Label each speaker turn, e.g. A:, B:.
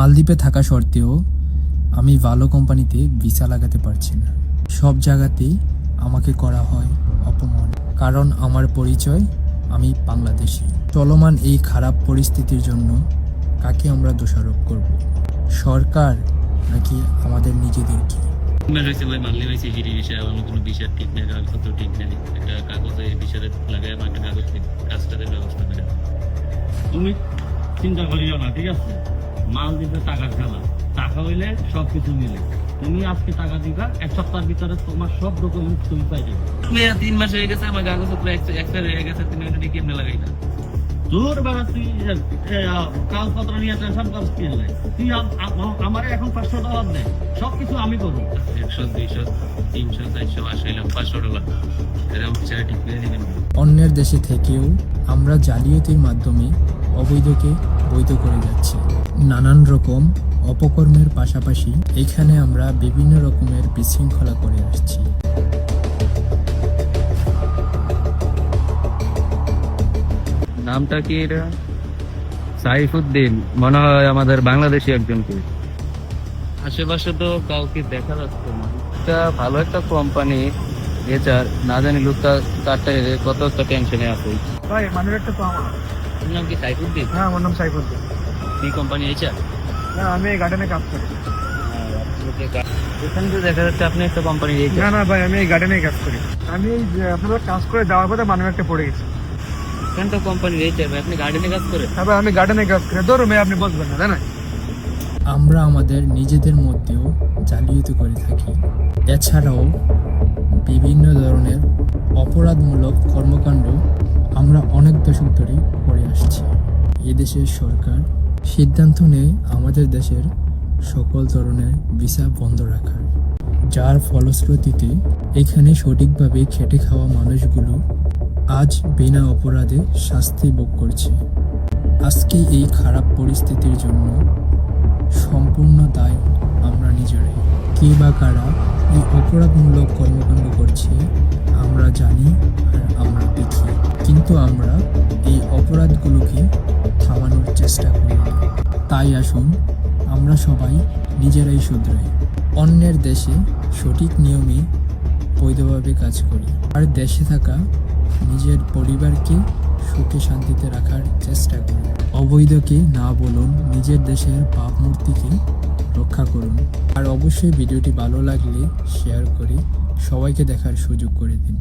A: মালদ্বীপে থাকা সত্ত্বেও আমি ভালো কোম্পানিতে ভিসা লাগাতে পারছি না। সব জায়গাতেই আমাকে করা হয় অপমান, কারণ আমার পরিচয় আমি বাংলাদেশি। চলমান এই খারাপ পরিস্থিতির জন্য কাকে আমরা দোষারোপ করব? সরকার নাকি আমাদের নিজেদেরকে?
B: ভাই মানলে হয়েছে হিরি বিষয় অন্য কোনো বিষয় ঠিক নেই, কাগজপত্র ঠিক নেই, একটা কাগজে বিষয়ে লাগাই আমাকে কাগজ কাজটাদের ব্যবস্থা করে। তুমি চিন্তা করিও না, ঠিক আছে? মাল দিতে টাকার খেলা, টাকা হইলে সবকিছু মিলে। তুমি আজকে টাকা দিবা, এক সপ্তাহের ভিতরে তোমার সব ডকুমেন্ট তুমি পাই যাবে। তুমি 3 মাস হয়ে গেছে, আমার কাগজপত্র এক্সপায়ার হয়ে গেছে, তুমি এটা কেমনে লাগাই না? তোর বেলা তুই কাগজপত্র নিয়ে টেনশন করছিস কি নাই? তুই আমার এখন $500 নেই, সবকিছু আমি করবো। 100, 200, 300, 400, 500 এরকম চাই ঠিক করে দিবেন।
A: অন্যের দেশে থেকেও আমরা জালিয়াতির মাধ্যমে অবৈধকে বৈধ করে যাচ্ছি। নানান রকম অপকর্মের পাশাপাশি এখানে আমরা বিভিন্ন রকমের বিশৃঙ্খলা করে আসছি।
B: নামটা কি এটা? সাইফুদ্দিন, মনে হয় আমাদের বাংলাদেশি একজনকে। আশেপাশে তো কাউকে দেখা যাচ্ছে না। একটা ভালো একটা কোম্পানি এচার, না জানি লোকটা তারটা কত একটা টেনশনে আছে।
C: ভাই মানিব্যাগটা তো আমার।
B: তোর নাম কি সাইফুদ্দিন?
C: হ্যাঁ, আমার নাম সাইফুদ্দিন।
B: কি কোম্পানি এচার?
C: না, আমি এই গার্ডেনে কাজ করি।
B: এখানে তো দেখা যাচ্ছে আপনি একটা কোম্পানি
C: না না ভাই, আমি এই গার্ডেনে কাজ করি। আমি এই যে আপনারা কাজ করে যাওয়ার পথে মানিব্যাগটা পড়ে গেছে।
B: এখানে তো কোম্পানি এচার, আপনি গার্ডেনে কাজ করেন?
C: হ্যাঁ ভাই, আমি গার্ডেনে কাজ করি। ধরুন ভাই, আপনি বুঝবেন না, তাই না?
A: আমরা আমাদের নিজেদের মধ্যেও জালিয়াতি করে থাকি। এছাড়াও বিভিন্ন ধরনের অপরাধমূলক কর্মকাণ্ড আমরা অনেক দশক ধরে করে আসছি। এদেশের সরকার সিদ্ধান্ত নেয় আমাদের দেশের সকল ধরনের ভিসা বন্ধ রাখার, যার ফলশ্রুতিতে এখানে সঠিকভাবে খেটে খাওয়া মানুষগুলো আজ বিনা অপরাধে শাস্তি ভোগ করছে। আজকে এই খারাপ পরিস্থিতির জন্য সম্পূর্ণ দায় আমরা নিজেরাই। কে বা কারা এই অপরাধমূলক কর্মকাণ্ড করছে আমরা জানি আর আমরা দেখি, কিন্তু আমরা এই অপরাধগুলোকে থামানোর চেষ্টা করি না। তাই আসুন আমরা সবাই নিজেরাই শুধরাই, অন্যের দেশে সঠিক নিয়মে বৈধভাবে কাজ করি, আর দেশে থাকা নিজের পরিবারকে সুখে শান্তিতে রাখার চেষ্টা করি। অবৈধকে না বলুন, নিজের দেশের ভাবমূর্তিকে রক্ষা করুন। আর অবশ্যই ভিডিওটি ভালো লাগলে শেয়ার করে সবাইকে দেখার সুযোগ করে দিন।